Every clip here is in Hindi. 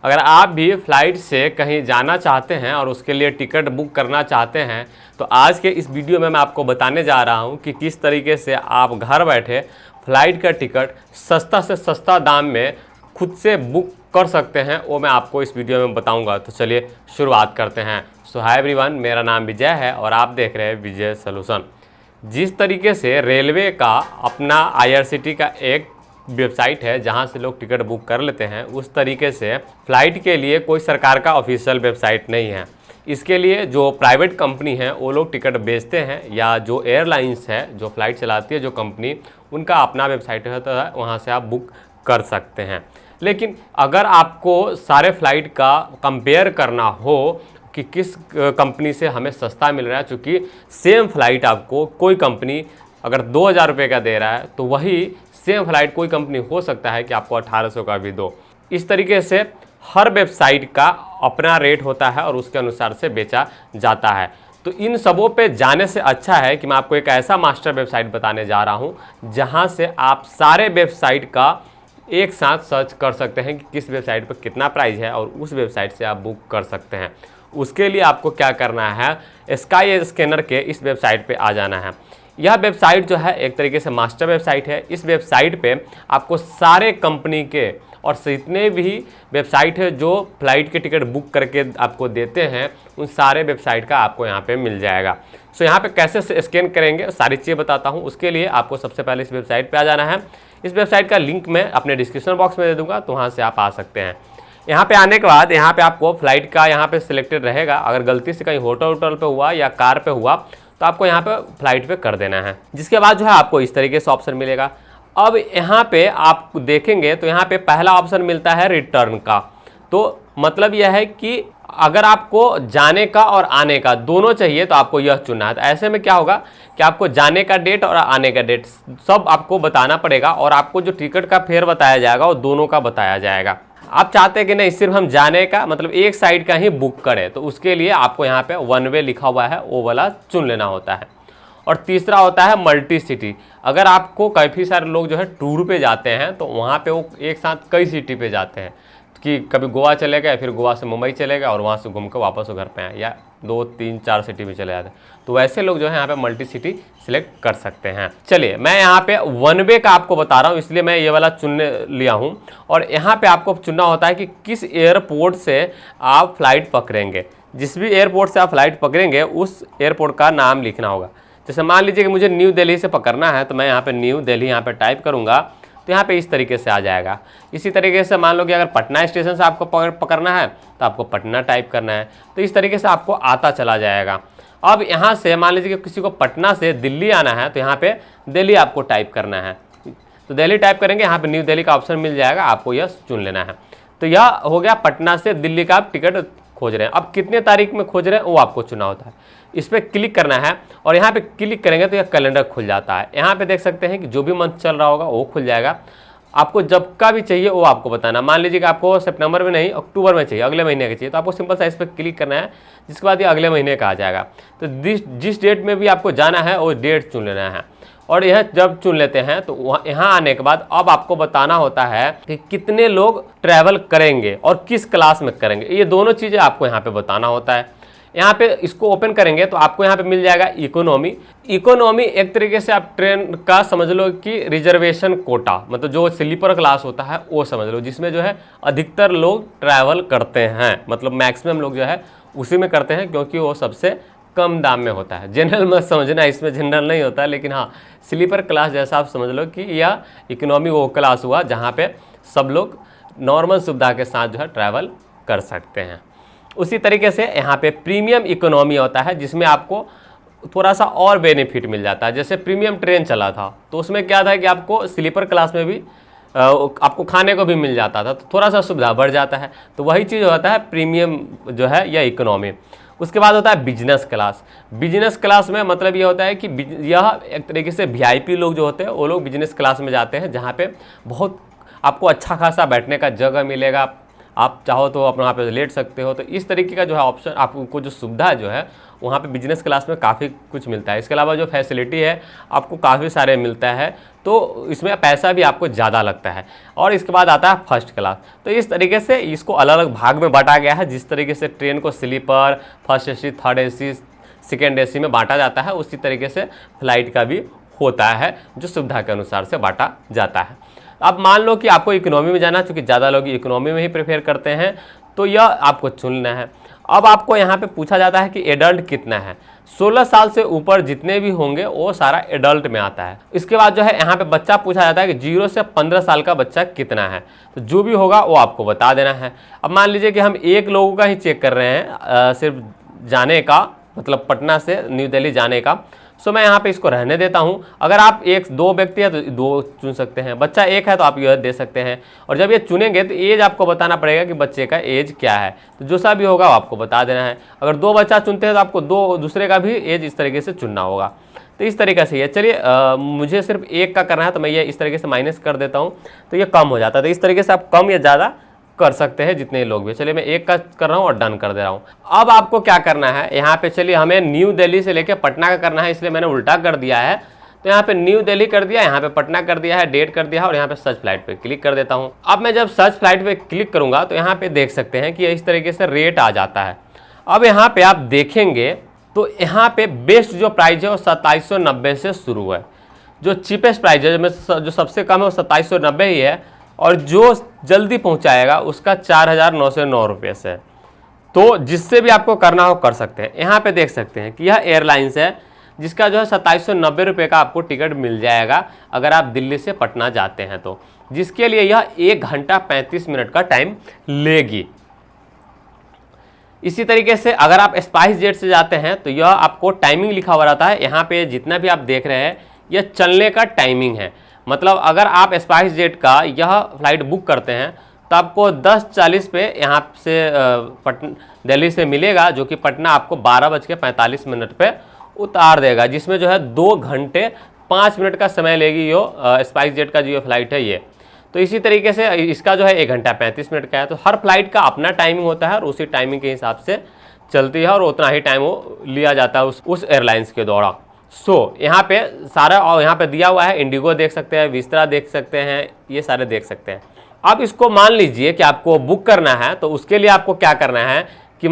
अगर आप भी फ्लाइट से कहीं जाना चाहते हैं और उसके लिए टिकट बुक करना चाहते हैं तो आज के इस वीडियो में मैं आपको बताने जा रहा हूं कि किस तरीके से आप घर बैठे फ्लाइट का टिकट सस्ता से सस्ता दाम में खुद से बुक कर सकते हैं, वो मैं आपको इस वीडियो में बताऊंगा। तो चलिए शुरुआत करते हैं। सो हाय एवरीवन, मेरा नाम विजय है और आप देख रहे हैं विजय सॉल्यूशन। जिस तरीके से रेलवे का अपना IRCTC का एक वेबसाइट है जहां से लोग टिकट बुक कर लेते हैं, उस तरीके से फ़्लाइट के लिए कोई सरकार का ऑफिशियल वेबसाइट नहीं है। इसके लिए जो प्राइवेट कंपनी है वो लोग टिकट बेचते हैं, या जो एयरलाइंस है जो फ़्लाइट चलाती है जो कंपनी, उनका अपना वेबसाइट होता है, वहाँ से आप बुक कर सकते हैं। लेकिन अगर आपको सारे फ़्लाइट का कंपेयर करना हो कि किस कंपनी से हमें सस्ता मिल रहा है, चूँकि सेम फ़्लाइट आपको कोई कंपनी अगर 2000 रुपये का दे रहा है तो वही सेम फ़्लाइट कोई कंपनी हो सकता है कि आपको 1800 का भी दो। इस तरीके से हर वेबसाइट का अपना रेट होता है और उसके अनुसार से बेचा जाता है। तो इन सबों पे जाने से अच्छा है कि मैं आपको एक ऐसा मास्टर वेबसाइट बताने जा रहा हूँ जहाँ से आप सारे वेबसाइट का एक साथ सर्च कर सकते हैं कि किस वेबसाइट पर कितना प्राइस है और उस वेबसाइट से आप बुक कर सकते हैं। उसके लिए आपको क्या करना है, स्काई स्कैनर के इस वेबसाइट पे आ जाना है। यह वेबसाइट जो है एक तरीके से मास्टर वेबसाइट है। इस वेबसाइट पे आपको सारे कंपनी के और जितने भी वेबसाइट है जो फ्लाइट के टिकट बुक करके आपको देते हैं, उन सारे वेबसाइट का आपको यहाँ पे मिल जाएगा। सो यहाँ पे कैसे स्कैन करेंगे सारी चीज़ें बताता हूँ। उसके लिए आपको सबसे पहले इस वेबसाइट पे आ जाना है। इस वेबसाइट का लिंक मैं अपने डिस्क्रिप्शन बॉक्स में दे दूँगा, तो वहाँ से आप आ सकते हैं। यहाँ पे आने के बाद यहाँ पे आपको फ्लाइट का यहाँ पे सिलेक्टेड रहेगा। अगर गलती से कहीं होटल पे हुआ या कार पे हुआ तो आपको यहाँ पे फ्लाइट पे कर देना है। जिसके बाद जो है आपको इस तरीके से ऑप्शन मिलेगा। अब यहाँ पे आप देखेंगे तो यहाँ पे पहला ऑप्शन मिलता है रिटर्न का। तो मतलब यह है कि अगर आपको जाने का और आने का दोनों चाहिए तो आपको यह चुनना है। तो ऐसे में क्या होगा कि आपको जाने का डेट और आने का डेट सब आपको बताना पड़ेगा और आपको जो टिकट का फेयर बताया जाएगा वो दोनों का बताया जाएगा। आप चाहते हैं कि नहीं सिर्फ हम जाने का मतलब एक साइड का ही बुक करें, तो उसके लिए आपको यहाँ पे वन वे लिखा हुआ है वो वाला चुन लेना होता है। और तीसरा होता है मल्टी सिटी। अगर आपको काफ़ी सारे लोग जो है टूर पे जाते हैं तो वहाँ पे वो एक साथ कई सिटी पे जाते हैं कि कभी गोवा चले गए, फिर गोवा से मुंबई चले गए और वहाँ से घूम कर वापस घर पे आए, या 2 3 4 सिटी में चले जाते हैं। तो वैसे लोग जो है यहाँ पे मल्टी सिटी सिलेक्ट कर सकते हैं। चलिए मैं यहाँ पे वन वे का आपको बता रहा हूँ, इसलिए मैं ये वाला चुनने लिया हूँ। और यहाँ पे आपको चुनना होता है कि किस एयरपोर्ट से आप फ्लाइट पकड़ेंगे। जिस भी एयरपोर्ट से आप फ्लाइट पकड़ेंगे उस एयरपोर्ट का नाम लिखना होगा। जैसे मान लीजिए कि मुझे न्यू दिल्ली से पकड़ना है, तो मैं यहाँ पे न्यू दिल्ली यहाँ पे टाइप करूँगा तो यहाँ पे इस तरीके से आ जाएगा। इसी तरीके से मान लो कि अगर पटना स्टेशन से आपको पकड़ना है तो आपको पटना टाइप करना है। तो इस तरीके से आपको आता चला जाएगा। अब यहाँ से मान लीजिए कि किसी को पटना से दिल्ली आना है तो यहाँ पे दिल्ली आपको टाइप करना है। तो दिल्ली टाइप करेंगे, यहाँ पे न्यू दिल्ली का ऑप्शन मिल जाएगा, आपको यह चुन लेना है। तो यह हो गया पटना से दिल्ली का आप टिकट खोज रहे हैं। अब कितने तारीख में खोज रहे हैं वो आपको चुना होता है। इस पर क्लिक करना है और यहाँ पे क्लिक करेंगे तो यह कैलेंडर खुल जाता है। यहाँ पे देख सकते हैं कि जो भी मंथ चल रहा होगा वो खुल जाएगा। आपको जब का भी चाहिए वो आपको बताना। मान लीजिए कि आपको सितंबर में नहीं अक्टूबर में चाहिए, अगले महीने का चाहिए, तो आपको सिंपल सा इस पर क्लिक करना है। जिसके बाद ये अगले महीने का आ जाएगा। तो जिस डेट में भी आपको जाना है वो डेट चुन लेना है। और यह जब चुन लेते हैं तो यहाँ आने के बाद अब आपको बताना होता है कि कितने लोग ट्रैवल करेंगे और किस क्लास में करेंगे। ये दोनों चीज़ें आपको यहाँ पे बताना होता है। यहाँ पे इसको ओपन करेंगे तो आपको यहाँ पे मिल जाएगा इकोनॉमी। इकोनॉमी एक तरीके से आप ट्रेन का समझ लो कि रिजर्वेशन कोटा, मतलब जो स्लीपर क्लास होता है वो समझ लो, जिसमें जो है अधिकतर लोग ट्रैवल करते हैं, मतलब मैक्सिमम लोग जो है उसी में करते हैं क्योंकि वो सबसे कम दाम में होता है। जनरल मत समझना, इसमें जनरल नहीं होता, लेकिन हाँ स्लीपर क्लास जैसा आप समझ लो कि यह इकोनॉमी वो क्लास हुआ जहाँ पे सब लोग नॉर्मल सुविधा के साथ जो है ट्रैवल कर सकते हैं। उसी तरीके से यहाँ पे प्रीमियम इकोनॉमी होता है जिसमें आपको थोड़ा सा और बेनिफिट मिल जाता है। जैसे प्रीमियम ट्रेन चला था तो उसमें क्या था कि आपको स्लीपर क्लास में भी आपको खाने को भी मिल जाता था, तो थोड़ा सा सुविधा बढ़ जाता है। तो वही चीज़ होता है प्रीमियम जो है या इकोनॉमी। उसके बाद होता है बिजनेस क्लास। बिजनेस क्लास में मतलब ये होता है कि यह एक तरीके से VIP लोग जो होते हैं वो लोग बिजनेस क्लास में जाते हैं, जहाँ पे बहुत आपको अच्छा खासा बैठने का जगह मिलेगा, आप चाहो तो अपना वहाँ पे लेट सकते हो। तो इस तरीके का जो है ऑप्शन आपको जो सुविधा जो है वहाँ पे बिजनेस क्लास में काफ़ी कुछ मिलता है। इसके अलावा जो फैसिलिटी है आपको काफ़ी सारे मिलता है, तो इसमें पैसा भी आपको ज़्यादा लगता है। और इसके बाद आता है फर्स्ट क्लास। तो इस तरीके से इसको अलग अलग भाग में बांटा गया है। जिस तरीके से ट्रेन को sleeper, first AC, third AC, second AC में बांटा जाता है, उसी तरीके से फ्लाइट का भी होता है, जो सुविधा के अनुसार से बांटा जाता है। अब मान लो कि आपको इकोनॉमी में जाना, चूँकि ज़्यादा लोग इकोनॉमी में ही प्रेफर करते हैं, तो यह आपको चुनना है। अब आपको यहाँ पे पूछा जाता है कि एडल्ट कितना है। 16 साल से ऊपर जितने भी होंगे वो सारा एडल्ट में आता है। इसके बाद जो है यहाँ पे बच्चा पूछा जाता है कि 0 से 15 साल का बच्चा कितना है, तो जो भी होगा वो आपको बता देना है। अब मान लीजिए कि हम एक लोगों का ही चेक कर रहे हैं, सिर्फ जाने का, मतलब पटना से न्यू दिल्ली जाने का। सो मैं यहाँ पे इसको रहने देता हूँ। अगर आप एक दो व्यक्ति है तो 2 चुन सकते हैं, बच्चा 1 है तो आप यह दे सकते हैं। और जब ये चुनेंगे तो एज आपको बताना पड़ेगा कि बच्चे का एज क्या है, तो जो सा भी होगा वो आपको बता देना है। अगर 2 बच्चा चुनते हैं तो आपको 2 दूसरे का भी एज इस तरीके से चुनना होगा। तो इस तरीके से ये चलिए, मुझे सिर्फ 1 का करना है तो मैं ये इस तरीके से माइनस कर देता हूँ, तो ये कम हो जाता है। तो इस तरीके से आप कम या ज़्यादा कर सकते हैं जितने लोग भी। चलिए मैं 1 का कर रहा हूँ और डन कर दे रहा हूँ। अब आपको क्या करना है, यहाँ पे चलिए हमें न्यू दिल्ली से लेकर पटना का करना है, इसलिए मैंने उल्टा कर दिया है। तो यहाँ पे न्यू दिल्ली कर दिया, यहाँ पे पटना कर दिया है, डेट कर दिया है, और यहाँ पे सर्च फ्लाइट पे क्लिक कर देता हूँ। अब मैं जब सर्च फ्लाइट पे क्लिक करूँगा तो यहाँ पे देख सकते हैं कि इस तरीके से रेट आ जाता है। अब यहाँ पे आप देखेंगे तो यहाँ पे बेस्ट जो प्राइस है वो 2790 से शुरू है। जो चीपेस्ट प्राइस है, जो सबसे कम है वो 2790 ही है, और जो जल्दी पहुंचाएगा उसका 4909 रुपये से। तो जिससे भी आपको करना हो कर सकते हैं। यहाँ पे देख सकते हैं कि यह एयरलाइंस है जिसका जो है 2790 रुपये का आपको टिकट मिल जाएगा अगर आप दिल्ली से पटना जाते हैं, तो जिसके लिए यह 1 घंटा 35 मिनट का टाइम लेगी। इसी तरीके से अगर आप स्पाइस जेट से जाते हैं तो यह आपको टाइमिंग लिखा हुआ रहता है। यहाँ पे जितना भी आप देख रहे हैं यह चलने का टाइमिंग है। मतलब अगर आप स्पाइस जेट का यह फ्लाइट बुक करते हैं तो आपको 10:40 पे यहाँ से दिल्ली से मिलेगा, जो कि पटना आपको 12:45 पे उतार देगा, जिसमें जो है 2 घंटे 5 मिनट का समय लेगी यो स्पाइस जेट का जो फ्लाइट है ये। तो इसी तरीके से इसका जो है 1 घंटा 35 मिनट का है। तो हर फ्लाइट का अपना टाइमिंग होता है और उसी टाइमिंग के हिसाब से चलती है, और उतना ही टाइम वो लिया जाता है उस एयरलाइंस के द्वारा। यहाँ पे सारा, और यहाँ पे दिया हुआ है, इंडिगो देख सकते हैं, विस्तारा देख सकते हैं, ये सारे देख सकते हैं। अब इसको मान लीजिए कि आपको बुक करना है, तो उसके लिए आपको क्या करना है कि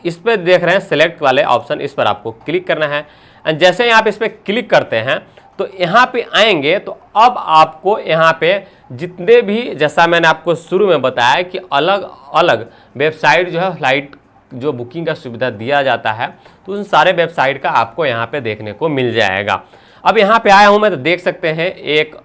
इस पर देख रहे हैं सेलेक्ट वाले ऑप्शन, इस पर आपको क्लिक करना है। एंड जैसे ही आप इस पर क्लिक करते हैं तो यहाँ पे आएंगे तो अब आपको यहाँ पे जितने भी, जैसा मैंने आपको शुरू में बताया कि अलग अलग वेबसाइट जो है फ्लाइट जो बुकिंग का सुविधा दिया जाता है, तो उन सारे वेबसाइट का आपको यहाँ पे देखने को मिल जाएगा। अब यहाँ पे आया हूँ मैं, तो देख सकते हैं एक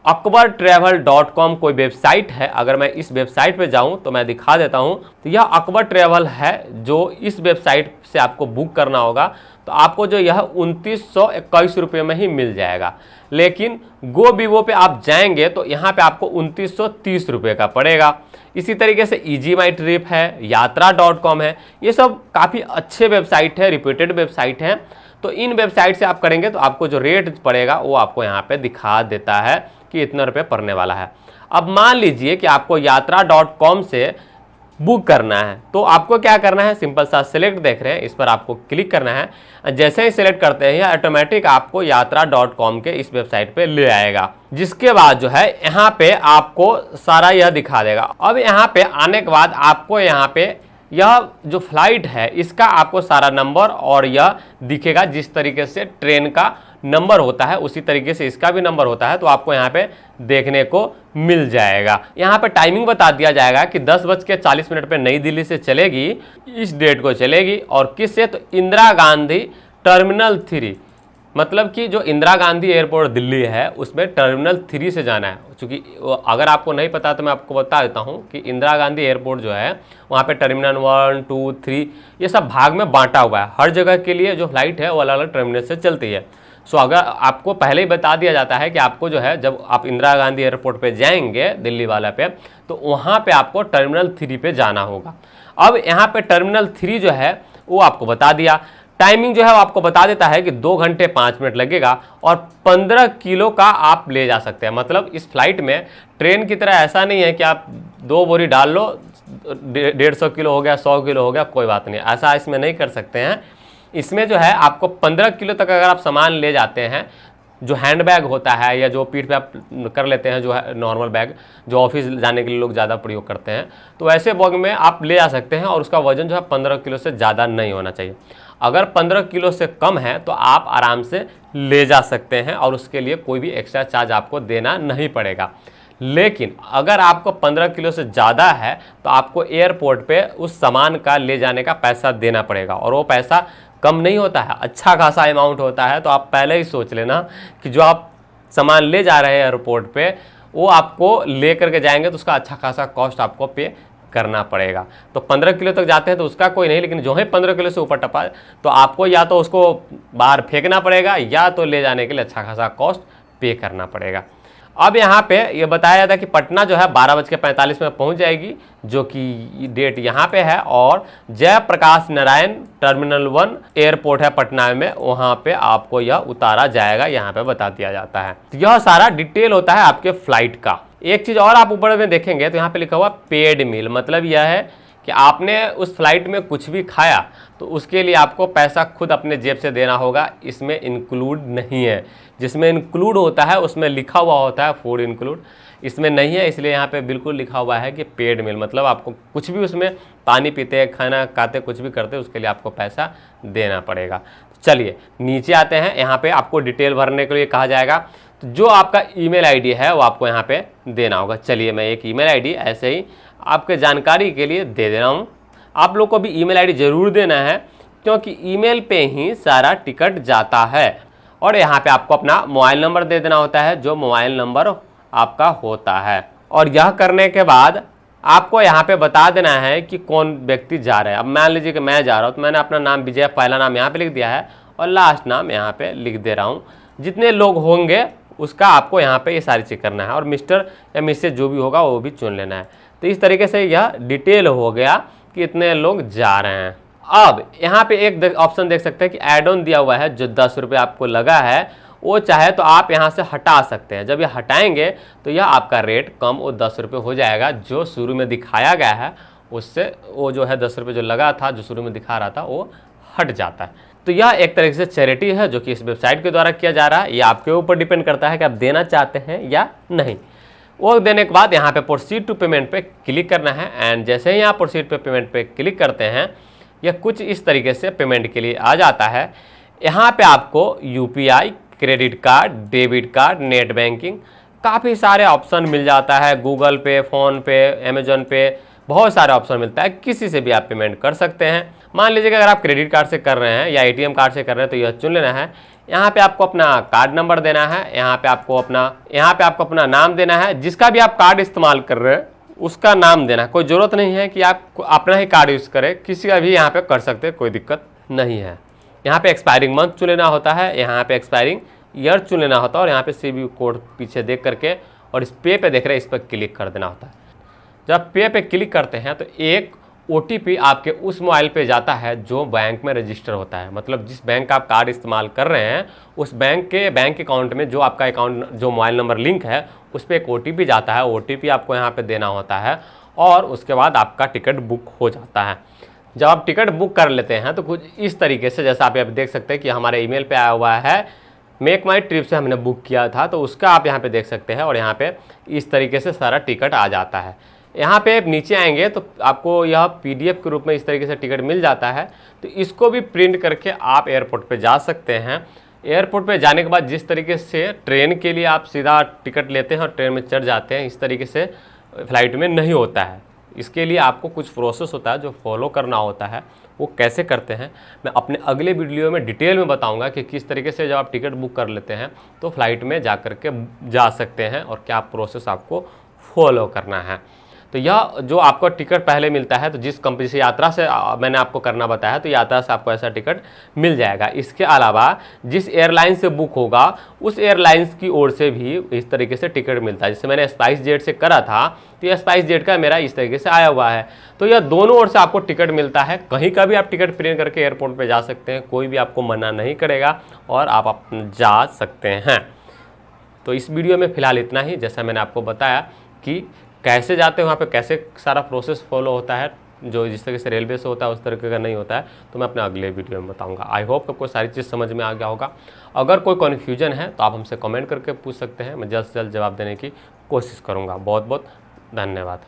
akbartravel.com कोई वेबसाइट है। अगर मैं इस वेबसाइट पे जाऊँ तो मैं दिखा देता हूँ। तो यह अकबर ट्रैवल है, जो इस वेबसाइट से आपको बुक करना होगा। तो आपको जो यह 2921 रुपये में ही मिल जाएगा। लेकिन गो विवो पे आप जाएंगे तो यहाँ पे आपको 2930 रुपये का पड़ेगा। इसी तरीके से ईजी माई ट्रिप है, यात्रा.com है, ये सब काफ़ी अच्छे वेबसाइट है, रिप्यूटेड वेबसाइट हैं। तो इन वेबसाइट से आप करेंगे तो आपको जो रेट पड़ेगा वो आपको यहाँ पे दिखा देता है कि इतना रुपये पड़ने वाला है। अब मान लीजिए कि आपको यात्रा.com से बुक करना है, तो आपको क्या करना है, सिंपल सा सिलेक्ट देख रहे हैं, इस पर आपको क्लिक करना है। जैसे ही सिलेक्ट करते हैं यह ऑटोमेटिक आपको यात्रा.com के इस वेबसाइट पे ले आएगा, जिसके बाद जो है यहाँ पे आपको सारा यह दिखा देगा। अब यहाँ पे आने के बाद आपको यहाँ पे यह जो फ्लाइट है इसका आपको सारा नंबर और यह दिखेगा, जिस तरीके से ट्रेन का नंबर होता है उसी तरीके से इसका भी नंबर होता है। तो आपको यहाँ पे देखने को मिल जाएगा। यहाँ पे टाइमिंग बता दिया जाएगा कि 10:40 पे नई दिल्ली से चलेगी, इस डेट को चलेगी, और किस से, तो इंदिरा गांधी टर्मिनल 3, मतलब कि जो इंदिरा गांधी एयरपोर्ट दिल्ली है उसमें टर्मिनल 3 से जाना है। चूँकि अगर आपको नहीं पता तो मैं आपको बता देता हूँ कि इंदिरा गांधी एयरपोर्ट जो है वहाँ पे टर्मिनल 1, 2, 3 ये सब भाग में बांटा हुआ है। हर जगह के लिए जो फ्लाइट है वो अलग अलग टर्मिनल से चलती है। सो अगर आपको पहले ही बता दिया जाता है कि आपको जो है जब आप इंदिरा गांधी एयरपोर्ट पे जाएंगे दिल्ली वाला पे, तो वहाँ पे आपको टर्मिनल 3 पे जाना होगा। अब यहाँ पे टर्मिनल 3 जो है वो आपको बता दिया। टाइमिंग जो है वो आपको बता देता है कि 2 घंटे 5 मिनट लगेगा और 15 किलो का आप ले जा सकते हैं। मतलब इस फ्लाइट में ट्रेन की तरह ऐसा नहीं है कि आप 2 बोरी डाल लो 150 किलो हो गया, 100 किलो हो गया, कोई बात नहीं, ऐसा इसमें नहीं कर सकते हैं। इसमें जो है आपको 15 किलो तक अगर आप सामान ले जाते हैं, जो हैंड बैग होता है या जो पीठ पे आप कर लेते हैं, जो है नॉर्मल बैग जो ऑफिस जाने के लिए लोग ज़्यादा प्रयोग करते हैं, तो ऐसे बैग में आप ले जा सकते हैं और उसका वजन जो है 15 किलो से ज़्यादा नहीं होना चाहिए। अगर 15 किलो से कम है तो आप आराम से ले जा सकते हैं और उसके लिए कोई भी एक्स्ट्रा चार्ज आपको देना नहीं पड़ेगा। लेकिन अगर आपको 15 किलो से ज़्यादा है तो आपको एयरपोर्ट पे उस सामान का ले जाने का पैसा देना पड़ेगा, और वो पैसा कम नहीं होता है, अच्छा खासा अमाउंट होता है। तो आप पहले ही सोच लेना कि जो आप सामान ले जा रहे हैं एयरपोर्ट पे, वो आपको ले करके जाएंगे तो उसका अच्छा खासा कॉस्ट आपको पे करना पड़ेगा। तो 15 किलो तक जाते हैं तो उसका कोई नहीं, लेकिन जो है 15 किलो से ऊपर टपा तो आपको या तो उसको बाहर फेंकना पड़ेगा या तो ले जाने के लिए अच्छा खासा कॉस्ट पे करना पड़ेगा। अब यहाँ पे ये बताया जाता है कि पटना जो है 12:45 में पहुँच जाएगी, जो कि डेट यहाँ पे है, और जयप्रकाश नारायण टर्मिनल 1 एयरपोर्ट है पटना में, वहाँ पे आपको यह उतारा जाएगा, यहाँ पे बता दिया जाता है। तो यह सारा डिटेल होता है आपके फ्लाइट का। एक चीज़ और आप ऊपर में देखेंगे तो यहाँ पे लिखा हुआ पेड मील, मतलब यह है कि आपने उस फ्लाइट में कुछ भी खाया तो उसके लिए आपको पैसा खुद अपने जेब से देना होगा, इसमें इंक्लूड नहीं है। जिसमें इंक्लूड होता है उसमें लिखा हुआ होता है फूड इंक्लूड, इसमें नहीं है, इसलिए यहाँ पे बिल्कुल लिखा हुआ है कि पेड मील, मतलब आपको कुछ भी उसमें पानी पीते, खाना खाते, कुछ भी करते उसके लिए आपको पैसा देना पड़ेगा। चलिए नीचे आते हैं, यहाँ पे आपको डिटेल भरने के लिए कहा जाएगा, तो जो आपका ईमेल आईडी है वो आपको यहाँ पे देना होगा। चलिए मैं एक ईमेल आईडी ऐसे ही आपके जानकारी के लिए दे दे रहा हूँ। आप लोग को भी ईमेल आईडी ज़रूर देना है, क्योंकि ईमेल पे ही सारा टिकट जाता है। और यहाँ पे आपको अपना मोबाइल नंबर दे देना होता है, जो मोबाइल नंबर आपका होता है। और यह करने के बाद आपको यहाँ पे बता देना है कि कौन व्यक्ति जा रहा है। अब मान लीजिए कि मैं जा रहा हूँ, तो मैंने अपना नाम विजय पहला नाम यहाँ पे लिख दिया है और लास्ट नाम यहाँ पे लिख दे रहा हूँ। जितने लोग होंगे उसका आपको यहाँ पे ये सारी चीज़ करना है, और मिस्टर या मिसेज जो भी होगा वो भी चुन लेना है। तो इस तरीके से यह डिटेल हो गया कि इतने लोग जा रहे हैं। अब यहाँ पे एक ऑप्शन देख सकते हैं कि एड ऑन दिया हुआ है, जो 10 रुपये आपको लगा है, वो चाहे तो आप यहाँ से हटा सकते हैं। जब ये हटाएंगे तो यह आपका रेट कम वो 10 रुपये हो जाएगा, जो शुरू में दिखाया गया है उससे वो जो है 10 रुपये जो लगा था, जो शुरू में दिखा रहा था, वो हट जाता है। तो यह एक तरीके से चैरिटी है जो कि इस वेबसाइट के द्वारा किया जा रहा है। ये आपके ऊपर डिपेंड करता है कि आप देना चाहते हैं या नहीं। वो देने के बाद यहाँ पे प्रोसीड टू पेमेंट पे क्लिक करना है, एंड जैसे ही आप प्रोसीड टू पेमेंट पे क्लिक करते हैं, यह कुछ इस तरीके से पेमेंट के लिए आ जाता है। यहाँ पे आपको UPI, credit card, debit card, net banking, काफ़ी सारे ऑप्शन मिल जाता है। गूगल पे, फ़ोन पे, अमेजोन पे, बहुत सारे ऑप्शन मिलता है, किसी से भी आप पेमेंट कर सकते हैं। मान लीजिए कि अगर आप क्रेडिट कार्ड से कर रहे हैं या ATM कार्ड से कर रहे हैं तो यह चुन लेना है। यहाँ पे आपको अपना कार्ड नंबर देना है, यहाँ पे आपको अपना नाम देना है, जिसका भी आप कार्ड इस्तेमाल कर रहे हैं उसका नाम देना है। कोई ज़रूरत नहीं है कि आप अपना ही कार्ड यूज़ करें, किसी का भी यहाँ पे कर सकते हैं, कोई दिक्कत नहीं है। यहाँ पे एक्सपायरिंग मंथ चुन लेना होता है, यहाँ पे एक्सपायरिंग ईयर चुन लेना होता है, और यहाँ पे CVV कोड पीछे देख करके और इस पे देख रहे हैं, इस पर क्लिक कर देना होता है। जब पे क्लिक करते हैं तो एक OTP आपके उस मोबाइल पे जाता है जो बैंक में रजिस्टर होता है, मतलब जिस बैंक का आप कार्ड इस्तेमाल कर रहे हैं उस बैंक अकाउंट में जो आपका अकाउंट जो मोबाइल नंबर लिंक है उस पर एक OTP जाता है। OTP आपको यहाँ पे देना होता है, और उसके बाद आपका टिकट बुक हो जाता है। जब आप टिकट बुक कर लेते हैं तो कुछ इस तरीके से, जैसा आप देख सकते हैं कि हमारे ईमेल पे आया हुआ है, मेक माई ट्रिप से हमने बुक किया था, तो उसका आप यहाँ पे देख सकते हैं, और यहाँ पे इस तरीके से सारा टिकट आ जाता है। यहाँ पे नीचे आएंगे तो आपको यह PDF के रूप में इस तरीके से टिकट मिल जाता है। तो इसको भी प्रिंट करके आप एयरपोर्ट पे जा सकते हैं। एयरपोर्ट पे जाने के बाद जिस तरीके से ट्रेन के लिए आप सीधा टिकट लेते हैं और ट्रेन में चढ़ जाते हैं, इस तरीके से फ़्लाइट में नहीं होता है। इसके लिए आपको कुछ प्रोसेस होता है जो फॉलो करना होता है। वो कैसे करते हैं मैं अपने अगले वीडियो में डिटेल में बताऊंगा कि किस तरीके से जब आप टिकट बुक कर लेते हैं तो फ़्लाइट में जा कर के जा सकते हैं और क्या प्रोसेस आपको फॉलो करना है। तो यह जो आपको टिकट पहले मिलता है, तो जिस कंपनी से यात्रा से मैंने आपको करना बताया, तो यात्रा से आपको ऐसा टिकट मिल जाएगा। इसके अलावा जिस एयरलाइन से बुक होगा उस एयरलाइंस की ओर से भी इस तरीके से टिकट मिलता है। जैसे मैंने स्पाइस जेट से करा था तो यह स्पाइस जेट का मेरा इस तरीके से आया हुआ है। तो यह दोनों ओर से आपको टिकट मिलता है। कहीं का भी आप टिकट प्रिंट करके एयरपोर्ट पर जा सकते हैं, कोई भी आपको मना नहीं करेगा और आप जा सकते हैं। तो इस वीडियो में फ़िलहाल इतना ही। जैसा मैंने आपको बताया कि कैसे जाते हैं वहाँ पे, कैसे सारा प्रोसेस फॉलो होता है, जो जिस तरीके से रेलवे से होता है उस तरीके का नहीं होता है, तो मैं अपने अगले वीडियो में बताऊंगा। आई होप आपको सारी चीज़ समझ में आ गया होगा। अगर कोई कन्फ्यूजन है तो आप हमसे कमेंट करके पूछ सकते हैं, मैं जल्द से जल्द जवाब देने की कोशिश करूँगा। बहुत बहुत धन्यवाद।